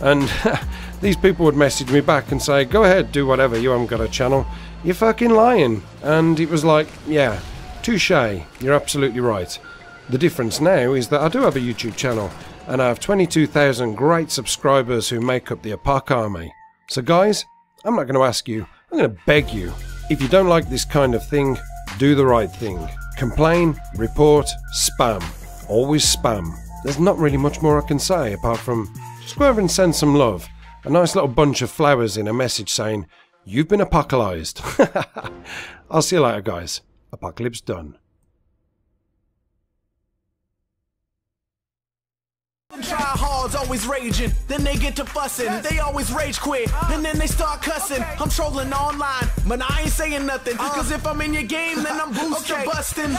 And these people would message me back and say, go ahead, do whatever, you haven't got a channel, you're fucking lying. And it was like, yeah, touche, you're absolutely right. The difference now is that I do have a YouTube channel, and I have 22,000 great subscribers who make up the Ap0col army. So guys, I'm not going to ask you, I'm going to beg you. If you don't like this kind of thing, do the right thing. Complain, report, spam. Always spam. There's not really much more I can say apart from just go over and send some love. A nice little bunch of flowers in a message saying, you've been apocalypsed. I'll see you later, guys. Apocalypse done. Tryhards always raging, then they get to fussing. They always rage quit, and then they start cussing. I'm trolling online, but I ain't saying nothing. Cause if I'm in your game, then I'm booster busting.